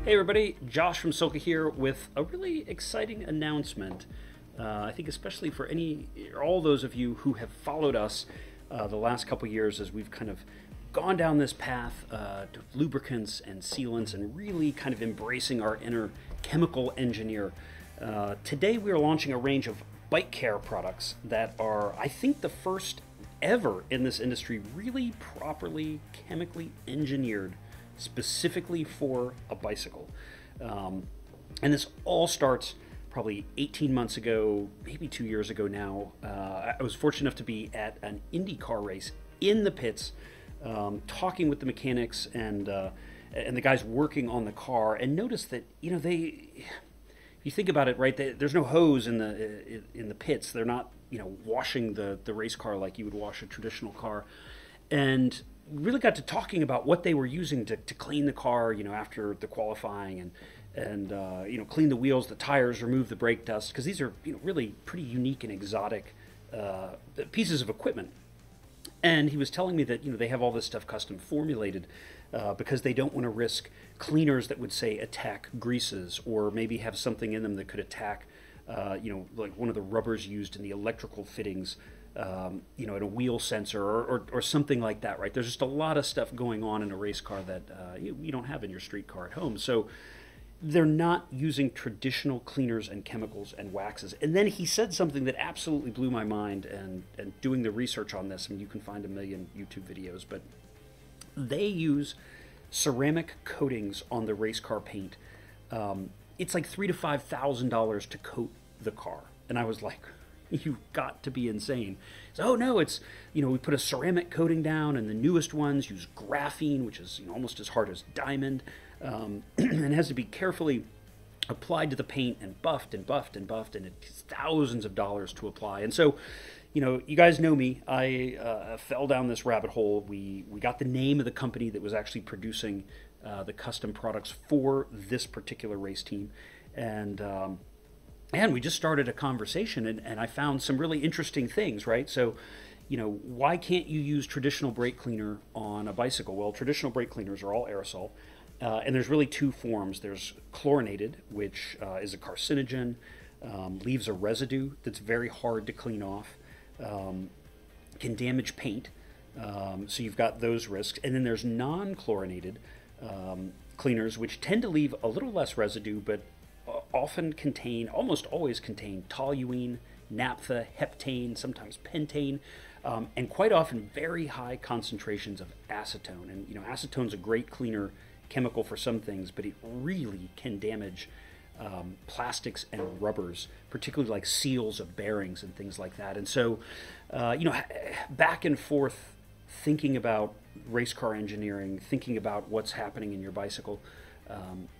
Hey everybody, Josh from SILCA here with a really exciting announcement. I think especially for all those of you who have followed us the last couple years as we've kind of gone down this path to lubricants and sealants and really kind of embracing our inner chemical engineer. Today we are launching a range of bike care products that are, I think, the first ever in this industry really properly chemically engineered specifically for a bicycle. And this all starts probably 18 months ago, maybe 2 years ago now. I was fortunate enough to be at an IndyCar race in the pits, talking with the mechanics and the guys working on the car, and noticed that, if you think about it, right, there's no hose in the pits. They're not, washing the race car like you would wash a traditional car. And really got to talking about what they were using to clean the car, after the qualifying and clean the wheels, the tires, remove the brake dust, because these are, really pretty unique and exotic pieces of equipment. And he was telling me that, they have all this stuff custom formulated because they don't want to risk cleaners that would, say, attack greases, or maybe have something in them that could attack, like one of the rubbers used in the electrical fittings, in a wheel sensor or something like that, right? There's just a lot of stuff going on in a race car that you don't have in your street car at home. So they're not using traditional cleaners and chemicals and waxes. And then he said something that absolutely blew my mind, and doing the research on this, and you can find a million YouTube videos, but they use ceramic coatings on the race car paint. It's like $3,000 to $5,000 to coat the car. And I was like, you've got to be insane. So, oh no, it's, we put a ceramic coating down, and the newest ones use graphene, which is almost as hard as diamond, and it has to be carefully applied to the paint and buffed and buffed and buffed, and it's thousands of dollars to apply. And so, you guys know me. I fell down this rabbit hole. We got the name of the company that was actually producing the custom products for this particular race team, and we just started a conversation, and I found some really interesting things, right? So, why can't you use traditional brake cleaner on a bicycle? Well, traditional brake cleaners are all aerosol, and there's really two forms. There's chlorinated, which is a carcinogen, leaves a residue that's very hard to clean off, can damage paint, so you've got those risks. And then there's non-chlorinated cleaners, which tend to leave a little less residue, but often almost always contain toluene, naphtha, heptane, sometimes pentane, and quite often very high concentrations of acetone. And acetone's a great cleaner chemical for some things, but it really can damage plastics and rubbers, particularly like seals of bearings and things like that. And so, back and forth thinking about race car engineering, thinking about what's happening in your bicycle,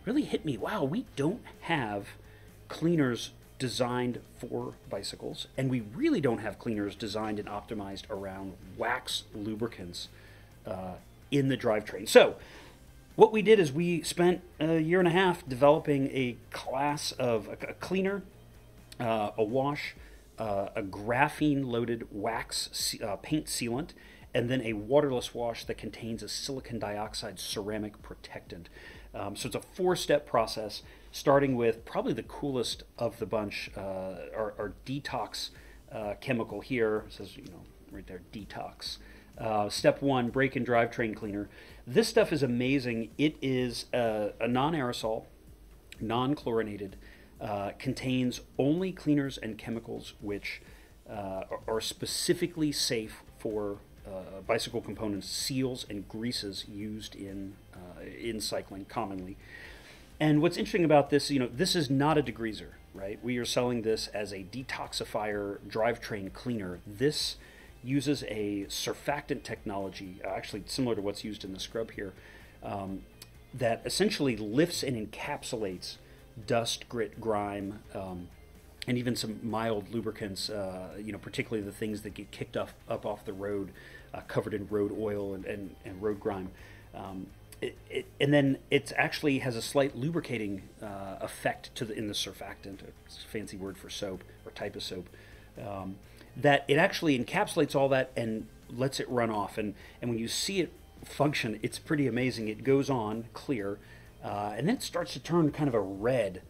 really hit me. Wow, we don't have cleaners designed for bicycles, and we really don't have cleaners designed and optimized around wax lubricants in the drivetrain. So what we did is we spent a year and a half developing a class of a cleaner, a wash, a graphene-loaded wax paint sealant, and then a waterless wash that contains a silicon dioxide ceramic protectant. So it's a four-step process, starting with probably the coolest of the bunch, our detox chemical here. It says, right there, detox. Step one, brake and drivetrain cleaner. This stuff is amazing. It is a non-aerosol, non-chlorinated, contains only cleaners and chemicals which are specifically safe for bicycle components, seals, and greases used in cycling commonly. And what's interesting about this, this is not a degreaser, right? We are selling this as a detoxifier drivetrain cleaner. This uses a surfactant technology, actually similar to what's used in the scrub here, that essentially lifts and encapsulates dust, grit, grime, and even some mild lubricants, particularly the things that get kicked up off the road, covered in road oil and road grime. And then it actually has a slight lubricating effect in the surfactant, it's a fancy word for soap or type of soap, that it actually encapsulates all that and lets it run off. And when you see it function, it's pretty amazing. It goes on clear, and then it starts to turn kind of a red,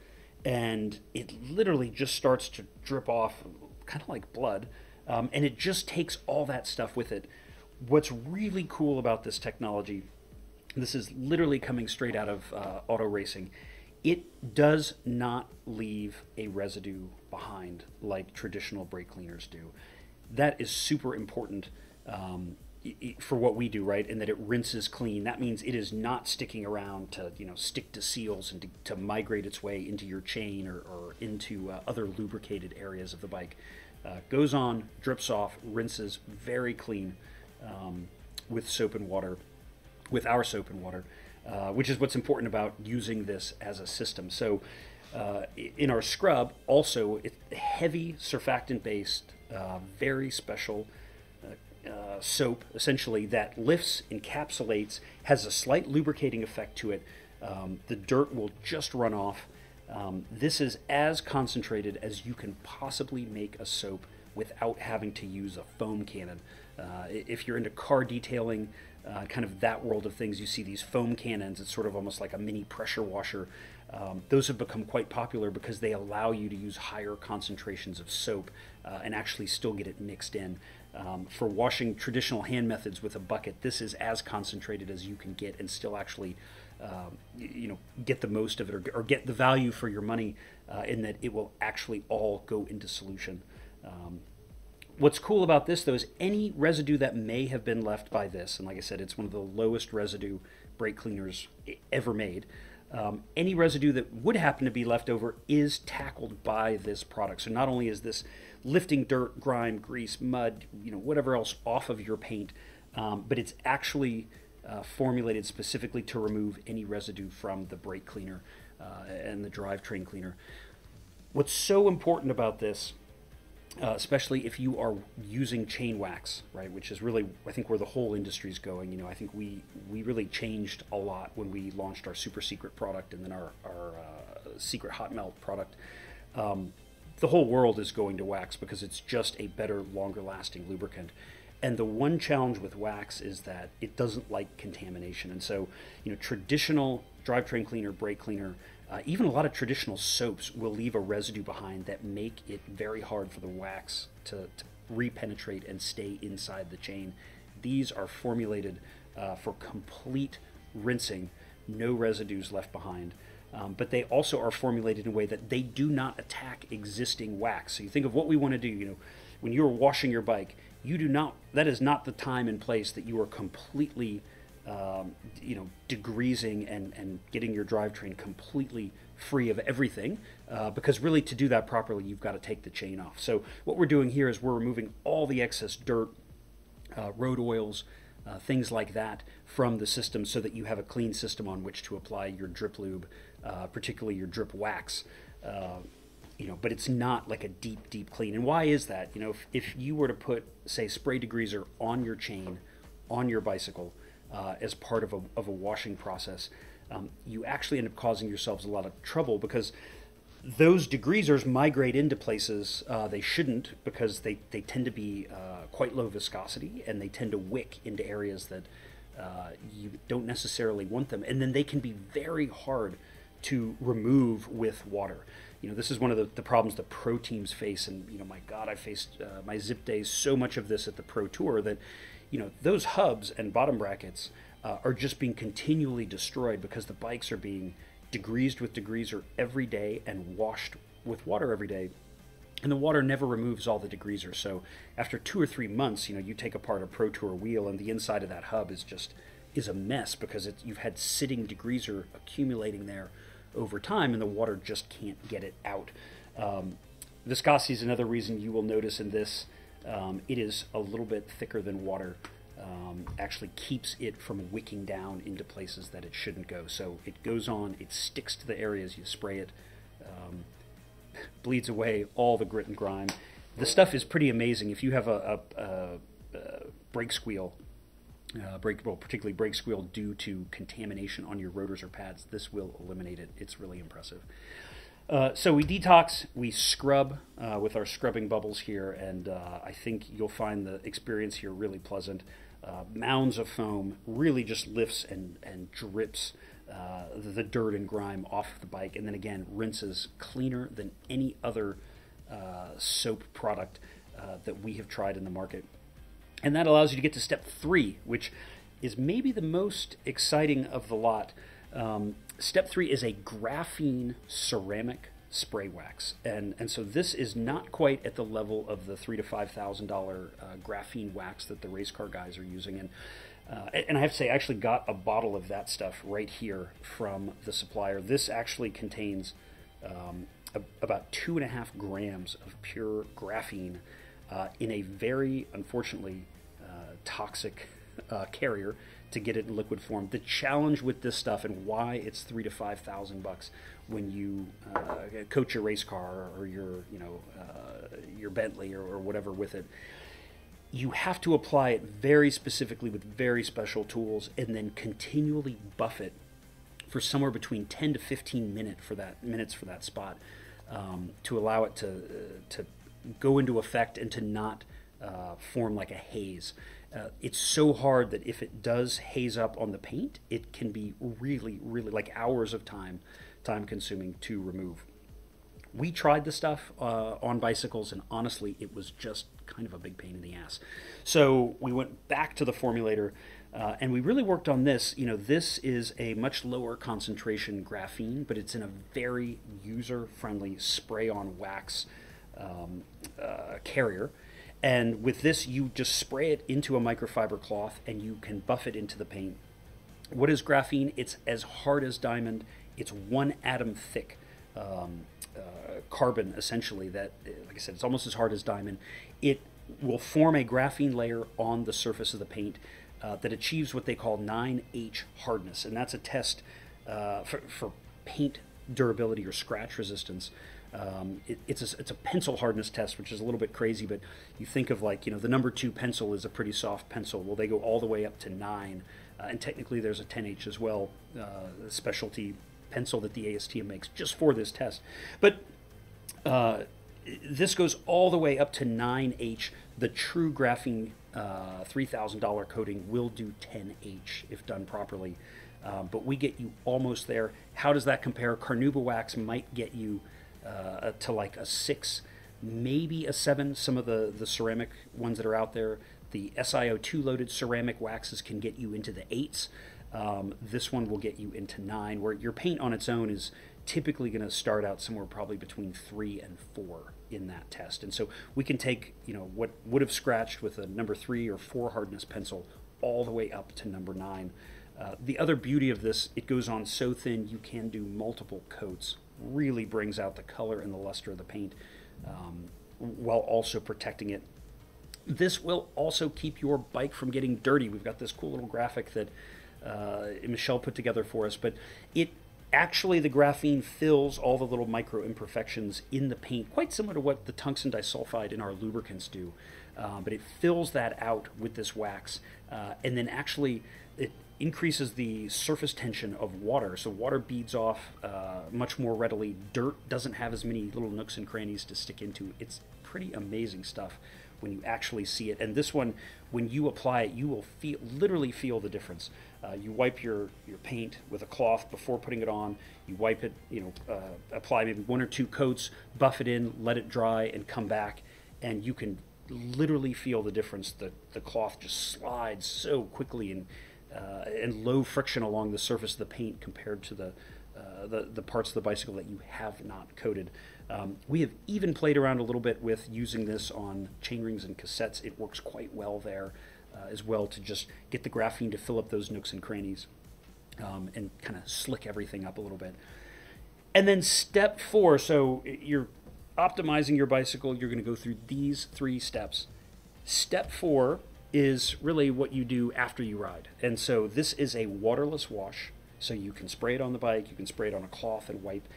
and it literally just starts to drip off, kind of like blood, and it just takes all that stuff with it. What's really cool about this technology, this is literally coming straight out of auto racing, it does not leave a residue behind like traditional brake cleaners do. That is super important for what we do, right? And that it rinses clean. That means it is not sticking around to, stick to seals and to migrate its way into your chain or into other lubricated areas of the bike. Goes on, drips off, rinses very clean with soap and water, with our soap and water, which is what's important about using this as a system. So in our scrub, also, it's heavy surfactant-based, very special soap, essentially, that lifts, encapsulates, has a slight lubricating effect to it. The dirt will just run off. This is as concentrated as you can possibly make a soap without having to use a foam cannon. If you're into car detailing, kind of that world of things, you see these foam cannons. It's sort of almost like a mini pressure washer. Those have become quite popular because they allow you to use higher concentrations of soap and actually still get it mixed in. For washing traditional hand methods with a bucket, this is as concentrated as you can get and still actually get the most of it or get the value for your money in that it will actually all go into solution. What's cool about this, though, is any residue that may have been left by this, and like I said, it's one of the lowest residue brake cleaners ever made. Any residue that would happen to be left over is tackled by this product. So not only is this lifting dirt, grime, grease, mud, whatever else off of your paint, but it's actually formulated specifically to remove any residue from the brake cleaner and the drivetrain cleaner. What's so important about this, especially if you are using chain wax, right, which is really, I think, where the whole industry is going. I think we really changed a lot when we launched our super secret product and then our secret hot melt product. The whole world is going to wax because it's just a better, longer lasting lubricant. And the one challenge with wax is that it doesn't like contamination. And so, traditional drivetrain cleaner, brake cleaner, even a lot of traditional soaps will leave a residue behind that make it very hard for the wax to repenetrate and stay inside the chain. These are formulated for complete rinsing, no residues left behind. But they also are formulated in a way that they do not attack existing wax. So you think of what we want to do, when you're washing your bike, that is not the time and place that you are completely degreasing and getting your drivetrain completely free of everything, because really to do that properly, you've got to take the chain off. So what we're doing here is we're removing all the excess dirt, road oils, things like that from the system so that you have a clean system on which to apply your drip lube, particularly your drip wax. But it's not like a deep clean. And why is that? If you were to put, say, spray degreaser on your chain, on your bicycle, as part of a washing process, you actually end up causing yourselves a lot of trouble because those degreasers migrate into places they shouldn't, because they tend to be quite low viscosity and they tend to wick into areas that you don't necessarily want them. And then they can be very hard to remove with water. This is one of the problems the pro teams face, and my God, I faced my zip days so much of this at the Pro Tour that those hubs and bottom brackets are just being continually destroyed because the bikes are being degreased with degreaser every day and washed with water every day, and the water never removes all the degreaser. So after 2 or 3 months, you take apart a Pro Tour wheel and the inside of that hub is a mess because you've had sitting degreaser accumulating there over time, and the water just can't get it out. Viscosity is another reason you will notice in this. It is a little bit thicker than water. Actually keeps it from wicking down into places that it shouldn't go. So it goes on, it sticks to the areas you spray it, bleeds away all the grit and grime. The stuff is pretty amazing. If you have a brake squeal, particularly brake squeal due to contamination on your rotors or pads, this will eliminate it. It's really impressive. So we detox, we scrub with our scrubbing bubbles here, and I think you'll find the experience here really pleasant. mounds of foam, really just lifts and drips the dirt and grime off the bike, and then again rinses cleaner than any other soap product that we have tried in the market. And that allows you to get to step 3, which is maybe the most exciting of the lot. Step 3 is a graphene ceramic spray wax, and so this is not quite at the level of the $3,000 to $5,000 graphene wax that the race car guys are using. And I have to say, I actually got a bottle of that stuff right here from the supplier. This actually contains about 2.5 grams of pure graphene in a very, unfortunately, toxic carrier to get it in liquid form. The challenge with this stuff and why it's $3,000 to $5,000 when you coach your race car or your Bentley or whatever with it, you have to apply it very specifically with very special tools and then continually buff it for somewhere between 10 to 15 minutes for that spot to allow it to go into effect and to not form like a haze. It's so hard that if it does haze up on the paint, it can be really, really like hours of time consuming to remove. We tried the stuff on bicycles, and honestly, it was just kind of a big pain in the ass. So we went back to the formulator, and we really worked on this. This is a much lower concentration graphene, but it's in a very user-friendly spray-on wax carrier. And with this, you just spray it into a microfiber cloth, and you can buff it into the paint. What is graphene? It's as hard as diamond. It's 1 atom thick carbon, essentially, that, like I said, it's almost as hard as diamond. It will form a graphene layer on the surface of the paint that achieves what they call 9H hardness, and that's a test for paint durability or scratch resistance. It's a pencil hardness test, which is a little bit crazy, but you think of like, the number 2 pencil is a pretty soft pencil. Well, they go all the way up to 9, and technically there's a 10H as well, a specialty pencil that the ASTM makes just for this test. But this goes all the way up to 9H. The true graphene $3,000 coating will do 10H if done properly, but we get you almost there. How does that compare? Carnauba wax might get you to like a 6, maybe a 7. Some of the ceramic ones that are out there, the SiO2 loaded ceramic waxes can get you into the 8s. This one will get you into 9, where your paint on its own is typically going to start out somewhere probably between 3 and 4 in that test. And so we can take what would have scratched with a number 3 or 4 hardness pencil all the way up to number 9. The other beauty of this, it goes on so thin you can do multiple coats. Really brings out the color and the luster of the paint while also protecting it. This will also keep your bike from getting dirty. We've got this cool little graphic that Michelle put together for us, but actually the graphene fills all the little micro imperfections in the paint, quite similar to what the tungsten disulfide in our lubricants do, but it fills that out with this wax, and then actually it increases the surface tension of water, so water beads off much more readily. Dirt doesn't have as many little nooks and crannies to stick into. It's pretty amazing stuff when you actually see it. And this one, when you apply it, you will literally feel the difference. You wipe your paint with a cloth before putting it on. You wipe it, apply maybe 1 or 2 coats, buff it in, let it dry, and come back, and you can literally feel the difference. The cloth just slides so quickly and low friction along the surface of the paint compared to the parts of the bicycle that you have not coated. We have even played around a little bit with using this on chainrings and cassettes. It works quite well there as well, to just get the graphene to fill up those nooks and crannies and kind of slick everything up a little bit. And then step 4, so you're optimizing your bicycle, you're going to go through these 3 steps. Step 4 is really what you do after you ride. And so this is a waterless wash. So you can spray it on the bike, you can spray it on a cloth and wipe.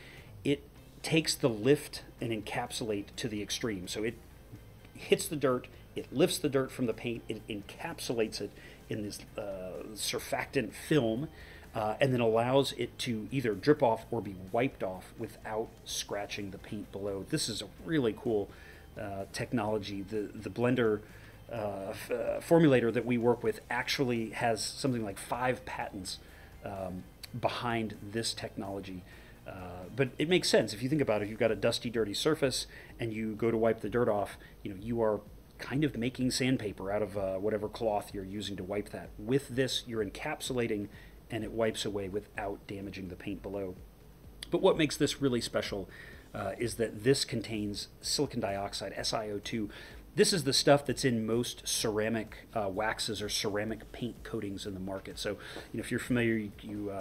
It takes the lift and encapsulate to the extreme. So it hits the dirt, it lifts the dirt from the paint, it encapsulates it in this surfactant film, and then allows it to either drip off or be wiped off without scratching the paint below. This is a really cool technology. The blender formulator that we work with actually has something like 5 patents behind this technology. But it makes sense if you think about it. If you've got a dusty, dirty surface and you go to wipe the dirt off, you are kind of making sandpaper out of whatever cloth you're using to wipe that. With this, you're encapsulating, and it wipes away without damaging the paint below. But what makes this really special is that this contains silicon dioxide, SiO2. This is the stuff that's in most ceramic waxes or ceramic paint coatings in the market. So, if you're familiar, you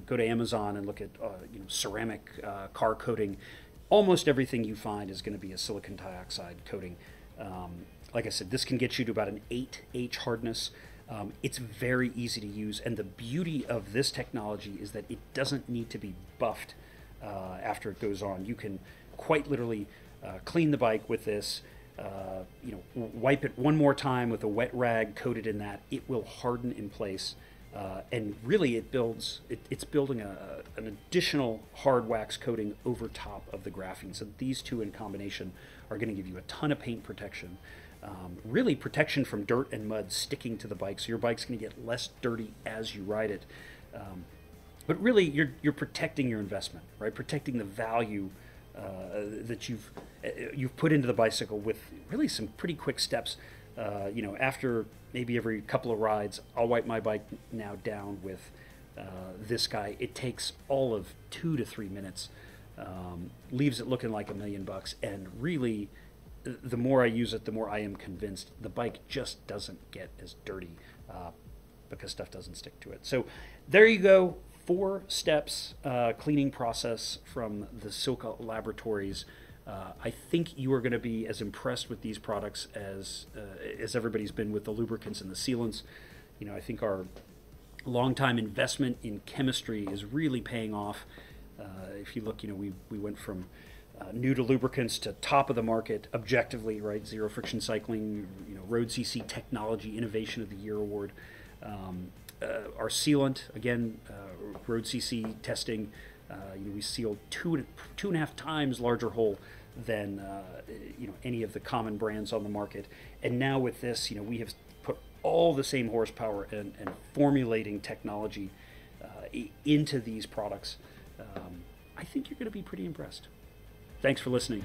go to Amazon and look at ceramic car coating. Almost everything you find is going to be a silicon dioxide coating. Like I said, this can get you to about an 8H hardness. It's very easy to use, and the beauty of this technology is that it doesn't need to be buffed after it goes on. You can quite literally clean the bike with this. Wipe it one more time with a wet rag coated in that. It will harden in place, and really it's building an additional hard wax coating over top of the graphene. So these two in combination are going to give you a ton of paint protection. Really protection from dirt and mud sticking to the bike, so your bike's going to get less dirty as you ride it. But really, you're protecting your investment, right? Protecting the value that you've put into the bicycle with really some pretty quick steps. After maybe every couple of rides, I'll wipe my bike now down with this guy. It takes all of 2 to 3 minutes, leaves it looking like $1 million, and really, the more I use it, the more I am convinced the bike just doesn't get as dirty because stuff doesn't stick to it. So there you go. 4 steps cleaning process from the SILCA laboratories. I think you are going to be as impressed with these products as everybody's been with the lubricants and the sealants. I think our long-time investment in chemistry is really paying off. If you look, we went from new to lubricants to top of the market objectively, right? Zero friction cycling, Road CC Technology Innovation of the Year award. Our sealant, again, Road CC testing, we sealed 2.5 times larger hole than any of the common brands on the market. And now with this, we have put all the same horsepower and formulating technology into these products. I think you're going to be pretty impressed. Thanks for listening.